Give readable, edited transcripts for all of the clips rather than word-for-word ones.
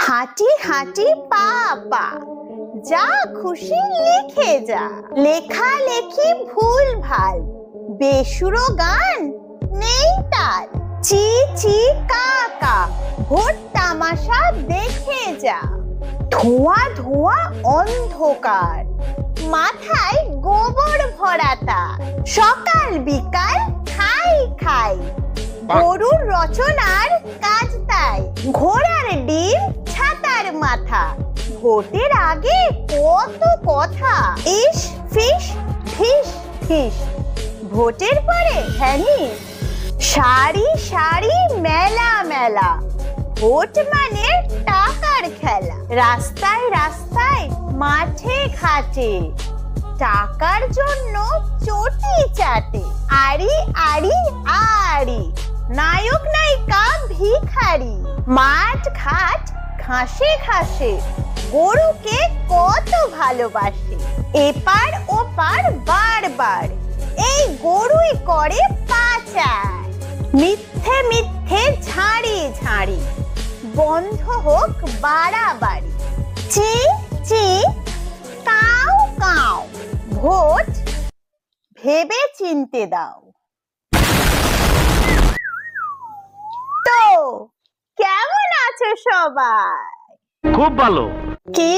হাঁটি হাঁটি পা পা, যা খুশি লিখে যা। লেখা লেখি ভুল ভাল, বেসুরো গান নেই তাল। চি চি কা কা, ভোর তামাশা দেখে যা। ধোঁয়া ধোঁয়া অন্ধকার, মাথায় গোবর ভরা তার। সকাল বিকাল খাই খাই, গরুর রচনার কাজ তাই। ঘোড়ার ডিম ছাতার মাথা, ভোটের আগে কত কথা। ইস ফিস ফিস ফিস, ভোটের পরে হ্যানিস। সারি সারি মেলা মেলা, ভোট মানে টাকার খেলা। রাস্তায় রাস্তায় মাঠে ঘাটে, টাকার জন্য চটি চাটে। আড়ি আড়ি আড়ি, নায়ক নায়িকা ভিখারি। মাঠ ঘাট ঘাসে ঘাসে, গরুকে কত ভালোবাসে। এপার ওপার বারবার, এই গরুই করে পাচার। মিথ্যে মিথ্যে ঝাড়ি ঝাড়ি, বন্ধ হোক বাড়াবাড়ি। চি চি কাউ কাউ, ভোট ভেবে চিনতে দাও। তো কেমন আছো সবাই? খুব ভালো। কি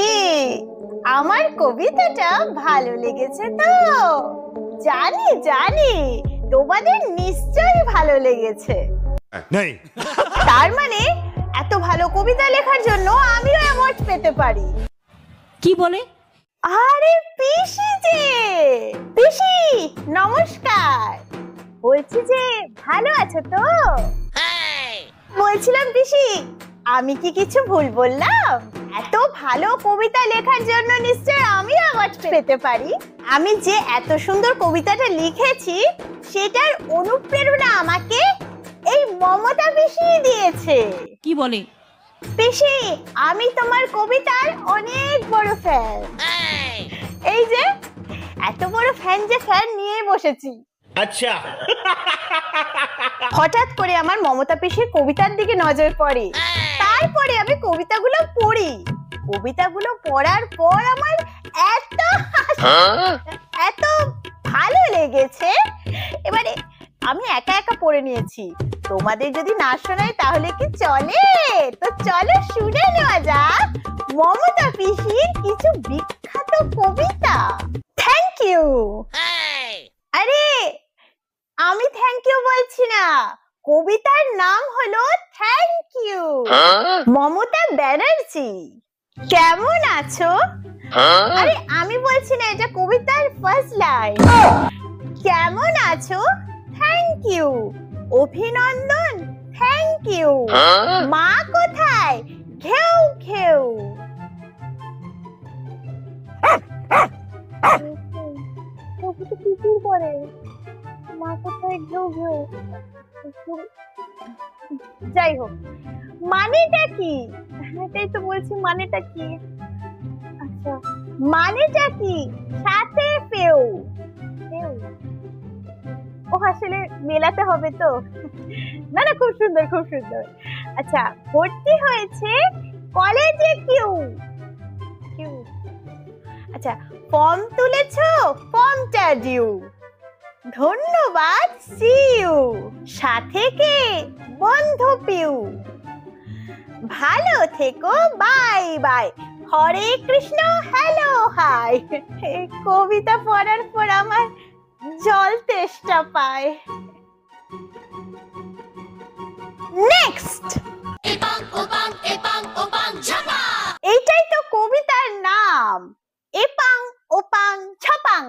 আমার কবিতাটা ভালো লেগেছে তো? জানি জানি তোমাদের নিশ্চয়ই ভালো লেগেছে। নেই। তার মানে এত ভালো কবিতা লেখার জন্য আমিও অ্যাওয়ার্ড পেতে পারি। কি বলে? আরে পিসি যে, পিসি নমস্কার। বলছি যে ভালো আছো তো? বলছিলাম পিসি, আমি কি কিছু ভুল বললাম? এত ভালো কবিতা লেখার জন্য নিশ্চয় আমি অ্যাওয়ার্ড পেতে পারি। আমি যে এত সুন্দর কবিতাটা লিখেছি সেটার অনুপ্রেরণা আমাকে এই মমতা পিসি দিয়েছে। কি বলে? পিসি, আমি তোমার কবিতার অনেক বড় ফ্যান। এই যে এত বড় ফ্যান যে ফ্যান নিয়ে বসেছি। আচ্ছা। হঠাৎ করে আমার মমতা পিসির কবিতার দিকে নজর পড়ে, তারপরে আমি কবিতাগুলো পড়ি। কবিতাগুলো পড়ার পর আমার এত ভালো লেগেছে, এবারে আমি একা একা পড়ে নিয়েছি। তোমাদের যদি না শোনাই তাহলে কি চলে? তো চলো শুনে নেওয়া যাক মমতা পিসির কিছু বিখ্যাত কবিতা। Thank you. আরে আমি থ্যাংক ইউ বলছি না, কবিতার নাম হলো থ্যাংক ইউ। মমতা ব্যানার্জি, কেমন আছো? আরে আমি বলছি না, এটা কবিতার ফার্স্ট লাইন। কেমন আছো? Thank you. অভিনন্দন, থ্যাংক ইউ। মা কোথায়? ঘেউ ঘেউ। কিছুর পরে মা কোথায়? ঘেউ ঘেউ। যাই হোক, মানেটা কি? এটাই তো বলছি, মানেটা কি? আচ্ছা, মানেটা কি? সাথে পেও। ও আসলে মেলাতে হবে তো। না না, খুব সুন্দর খুব সুন্দর। আচ্ছা, ভর্তি হয়েছে কলেজে কিউ। আচ্ছা, ফর্ম তুলেছো? ফর্মটা ডিউ। ধন্যবাদ, সি ইউ। সাথে কে? বন্ধু পিউ। ভালো থেকো, বাই বাই। হরে কৃষ্ণ, হ্যালো হাই। এই কবিতা পড়ার পর আমার জল তেষ্টা পায়। নেক্সট। এইটাই তো কবিতার নাম, এপাং ওপাং ছপাং।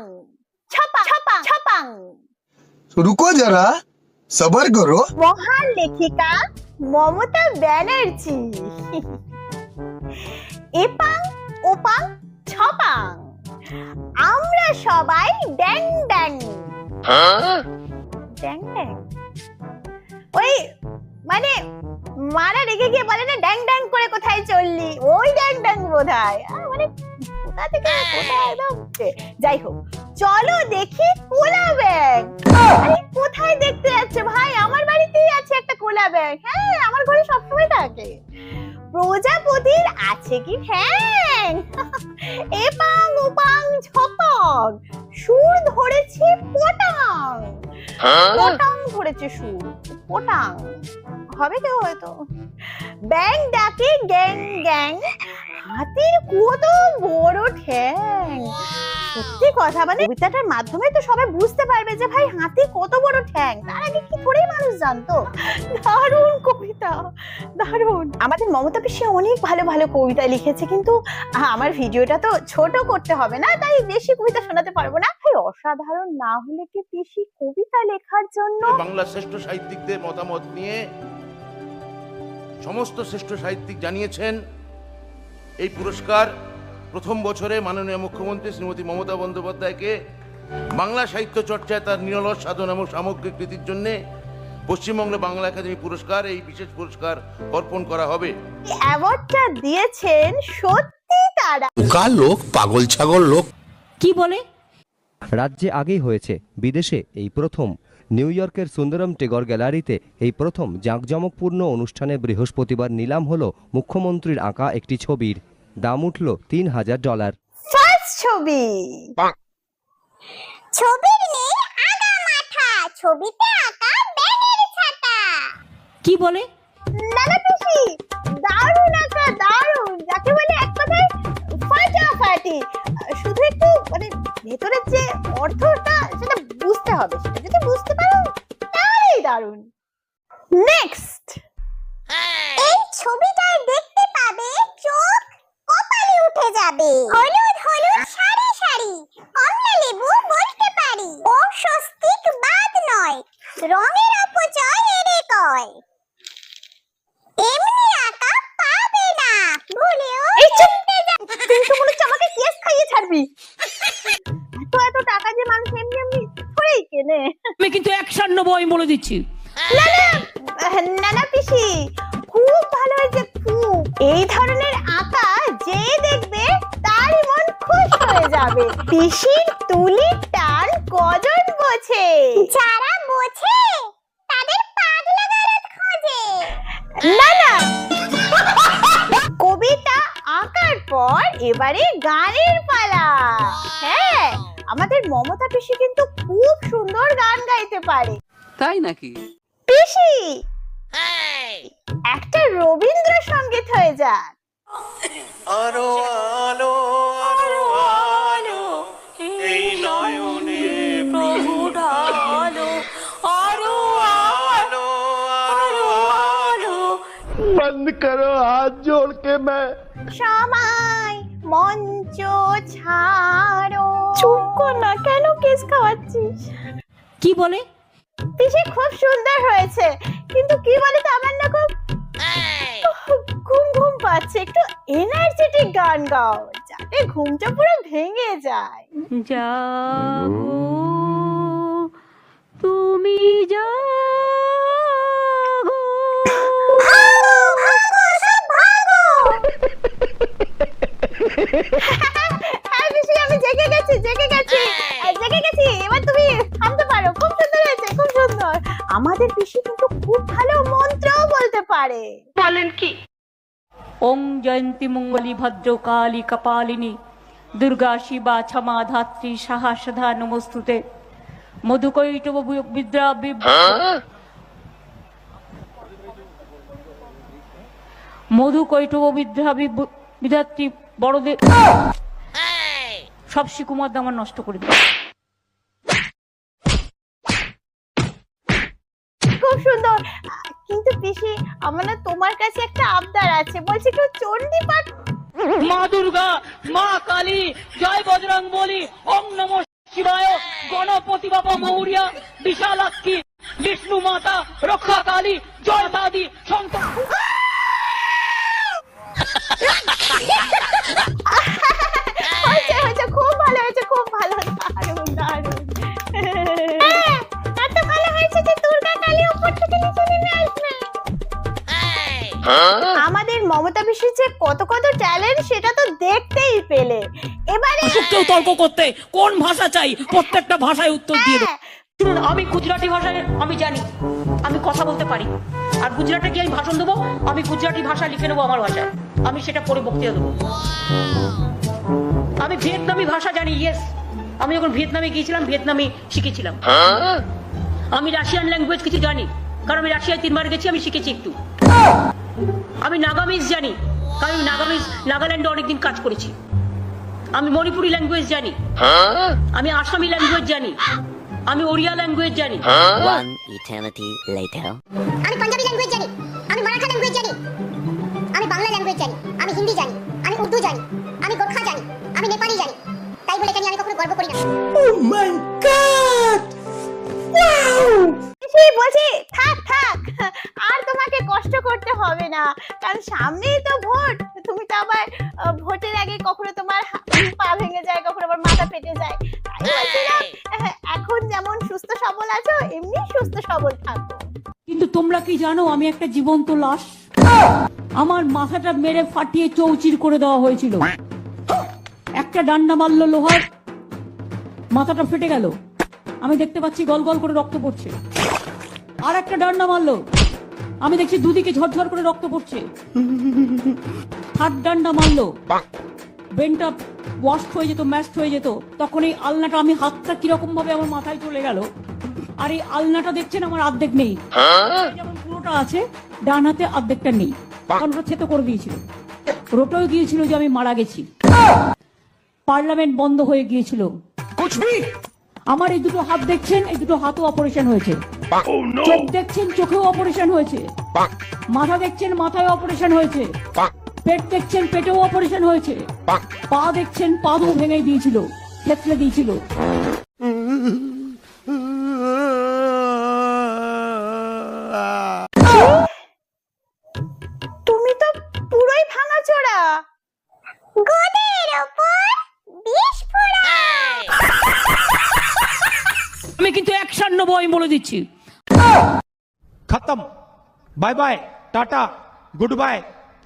ছপা ছপা ছপাং। रुको जरा, सबर करो। মহান লেখিকা মমতা ব্যানার্জি। এপাং ওপাং ছপাং, আমরা সবাই ড্যাং ড্যাং। ড্যাং ড্যাং ওই মানে মারা রেগে গিয়ে বলে না, ড্যাং ড্যাং করে কোথায় চললি, ওই ড্যাং ড্যাং বোধহয়। মানে কোথা থেকে কোথায় একদম। যাই হোক, চলো দেখি কোলা ব্যাগ। আরে কোথায় দেখতে যাচ্ছে ভাই? আমার বাড়িতেই আছে একটা কোলা ব্যাগ। হ্যাঁ, আমার ঘরে সবসময় থাকে। প্রজাপতির আছে কি ঠ্যাং? এপাং ওপাং ঝপাং, সুর ধরেছে পোটাং। পোটাং ধরেছে সুর, পোটাং হবে কেউ হয়তো। ব্যাং ডাকে গ্যাং গ্যাং, হাতির কত বড় ঠ্যাং। সত্যি কথা, মানে কবিতাটার মাধ্যমে তো সবাই বুঝতে পারবে যে ভাই হাতি কত বড় ঠ্যাং। তার আগে কি করে মানুষ জানতো? দারুণ কবিতা, দারুণ। আমাদের মমতা পিসি অনেক ভালো ভালো কবিতা লিখেছে, কিন্তু আমার ভিডিওটা তো ছোট করতে হবে না, তাই বেশি কবিতা শোনাতে পারবো না। ভাই অসাধারণ না হলে কি পিসি কবিতা লেখার জন্য? বাংলা শ্রেষ্ঠ সাহিত্যিকদের মতামত নিয়ে সমস্ত শ্রেষ্ঠ সাহিত্যিক জানিয়েছেন এই পুরস্কার প্রথম বছরে মাননীয় মুখ্যমন্ত্রী শ্রীমতী মমতা বন্দ্যোপাধ্যায়কে বাংলা সাহিত্য চর্চায় তার নিরলস সাধন এবং সামগ্রিক কৃতির জন্য পশ্চিমবঙ্গ বাংলা একাডেমি পুরস্কার, এই বিশেষ পুরস্কার অর্পণ করা হবে। অ্যাওয়ার্ডটা দিয়েছেন সত্যি তারা। বোকা লোক, পাগল ছাগল লোক। কি বলে? রাজ্যে আগেই হয়েছে, বিদেশে এই প্রথম। নিউ ইয়র্কের সুন্দরম টেগর গ্যালারিতে এই প্রথম জাঁকজমকপূর্ণ অনুষ্ঠানে বৃহস্পতিবার নিলাম হলো মুখ্যমন্ত্রীর আঁকা একটি ছবির। দাম উঠল $3000। ফার্স্ট ছবি। ছবির নেই আগা মাথা, ছবিতে আঁকা ব্যাঙের ছাতা। কি বলে? নানা পিসি দারুণ আঁকা, দারুণ, যাকে বলে এক কথায় ফাটাফাটি। শুধু একটু মানে ভেতরের যে অর্থটা সেটা বুঝতে হবে, সেটা যদি বুঝতে পারো তাহলেই দারুণ। নেক্সট। এই ছবিটায় দেখতে পাবে চোখ কপালে উঠে যাবে। হলুদ হলুদ সারি সারি, কমলা লেবু বলতে পারি। ও স্বস্তিক বাদ নয়, রঙের অপচয় এড়ে কয়। এমনি আঁকা পাবে না, ভুলেও এই চুপ! দেখতে যা। তুই তো মনে হচ্ছে আমাকে কেস খাইয়ে ছাড়বি। এত এত টাকা যে মানুষ এমনি এমনি থোড়েই কেনে। আমি কিন্তু অ্যাকশন নেবো, আমি বলে দিচ্ছি। নানা পিসি খুব ভালো হয়েছে, খুব। এই ধরনের আঁকা যে দেখবে তারই মন খুশ হয়ে যাবে। পিসির তুলির টান কজন বোঝে? যারা বোঝে তাদের পাগলা গারদ খোঁজে। না না, কবিতা আঁকার পর এবারে গানের পালা। হ্যাঁ, আমাদের মমতা পিসি কিন্তু খুব সুন্দর গান গাইতে পারে। তাই নাকি? পিসি একটা রবীন্দ্রসঙ্গীত হয়ে যাক। আরো আলো আরো আলো এই নয়নে প্রভু ঢালো, আরো আলো আরো আলো। बंद करो हाथ जोड़ के मैं সময় মঞ্চ ছাড়ো। চুপ কর না, কেন কেস খাওয়াচ্ছিস? কি বলে? পিসি খুব সুন্দর হয়েছে, কিন্তু কি বলে তো আমার না খুব ঘুম ঘুম পাচ্ছে। একটু এনার্জেটিক গান গাও যাতে ঘুমটা পুরো ভেঙে যায়। জাগো তুমি জাগো। হ্যাঁ পিসি, আমি জেগে গেছি, জেগে গেছি, জেগে গেছি। এবার তুমি থামতে পারো। খুব সুন্দর হয়েছে, খুব সুন্দর। আমাদের পিসি কিন্তু খুব ভালো মন্ত্রও বলতে পারে। বলেন কি? ওং জয়ন্তী মঙ্গলী ভদ্রকালী কপালিনী দুর্গা শিবা ক্ষমা ধাত্রী সাহসধা নমস্তুতে। মধুকৈটব বিদ্যা মধুকৈটব বিদ্যা বিধাত্রী বড়দের সব শিকুমার আমার নষ্ট করে দিল। খুব সুন্দর, কিন্তু পিসি আমার না তোমার কাছে একটা আবদার আছে। বলছি একটু চণ্ডী পাঠ। মা দুর্গা, মা কালী, জয় বজরং বলি, ওম নমঃ শিবায়, গণপতি বাবা মৌরিয়া, বিশালাক্ষী, বিষ্ণু মাতা, রক্ষা কালী, জয় দাদি শঙ্কর। হয়েছে হয়েছে, খুব ভালো হয়েছে, খুব ভালো, দারুণ দারুণ। এত ভালো হয়েছে যে দুর্গা কালী উপর থেকে নিচে নেমে আসবে। আমাদের মমতা পিসির যে কত কত ট্যালেন্ট সেটা তো দেখতেই পেলে। এবার আসুককেও তর্ক করতে কোন ভাষা চাই প্রত্যেকটা ভাষায় উত্তর দিয়ে দেবো। হ্যাঁ, শুনুন, আমি গুজরাটি ভাষায় আমি জানি, আমি কথা বলতে পারি। আর গুজরাটে গিয়ে আমি ভাষণ দেবো, আমি গুজরাটি ভাষা লিখে নেবো আমার ভাষায়, আমি সেটা পরে বক্তৃতা দেবো। আমি ভিয়েতনামি ভাষা জানি, ইয়েস, আমি যখন ভিয়েতনামে গিয়েছিলাম ভিয়েতনামি শিখেছিলাম। আমি রাশিয়ান ল্যাঙ্গুয়েজ কিছু জানি, কারণ আমি রাশিয়ায় 3 বার গেছি, আমি শিখেছি একটু। আমি নাগামিজ জানি, কারণ আমি নাগাল্যান্ডে অনেকদিন কাজ করেছি। আমি মণিপুরি ল্যাঙ্গুয়েজ জানি, আমি আসামি ল্যাঙ্গুয়েজ জানি, আমি ওড়িয়া ল্যাঙ্গুয়েজ জানি। One eternity later. আমি পাঞ্জাবি ল্যাঙ্গুয়েজ জানি, আমি মারাঠা ল্যাঙ্গুয়েজ জানি, আমি বাংলা ল্যাঙ্গুয়েজ জানি, আমি হিন্দি জানি, আমি উর্দু জানি, আমি গোর্খা জানি, আমি নেপালি জানি। তাই বলে এটা নিয়ে আমি কখনো গর্ব করি না। সেই বলছি থাক থাক, আর তোমাকে কষ্ট করতে হবে না, কারণ সামনেই তো ভোট। তুমি তো আবার ভোটের আগে কখনো তোমার পা ভেঙে যায়, কখনো আবার মাথা ফেটে যায়। তাই বলছিলাম, এখন যেমন সুস্থ সবল আছো এমনি সুস্থ সবল থাকো। কিন্তু তোমরা কি জানো আমি একটা জীবন্ত লাশ? আমার মাথাটা মেরে ফাটিয়ে চৌচির করে দেওয়া হয়েছিল। একটা ডান্ডা মারলো লোহার, মাথাটা ফেটে গেল, আমি দেখতে পাচ্ছি গল গল করে রক্ত পড়ছে। আর একটা ডান্ডা মারলো, আমি দেখছি দুদিকে ঝরঝর করে রক্ত পড়ছে। থার্ড ডান্ডা মারলো, ব্রেনটা ওয়াশ হয়ে যেত, ম্যাশড হয়ে যেত। তখন এই আলনাটা, আমি হাতটা কিরকম ভাবে আমার মাথায় চলে গেল। আর এই আলনাটা দেখছেন আমার অর্ধেক নেই, যেমন পুরোটা আছে, ডান হাতে অর্ধেকটা নেই, কারণ ওটা থেতো করে দিয়েছিল। রোটাও গিয়েছিল যে আমি মারা গেছি। পার্লামেন্ট বন্ধ হয়ে গিয়েছিল। আমার এই দুটো হাত দেখছেন, এই দুটো হাতও অপারেশন হয়েছে। চোখ দেখছেন, চোখেও অপারেশন হয়েছে। মাথা দেখছেন, মাথায় অপারেশন হয়েছে। পেট দেখছেন, পেটেও অপারেশন হয়েছে। পা দেখছেন, পাও ভেঙে দিয়েছিল, থেতলে দিয়েছিল। তুমি তো পুরোই ভাঙাচোরা। গোদের উপর বিষ ফোড়া। আমি কিন্তু অ্যাকশন নেবো, আমি বলে দিচ্ছি। खत्म bye bye tata goodbye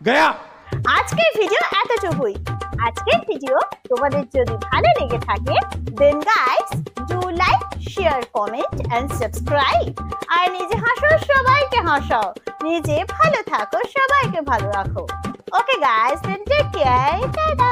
गया। আজকের ভিডিও এতটুকুই। আজকের ভিডিও তোমাদের যদি ভালো লেগে থাকে, then guys do like, share, comment and subscribe. আর নিজে হাসো, সবাইকে হাসাও, নিজে ভালো থাকো, সবাইকে ভালো রাখো। Okay guys, then take care, tata.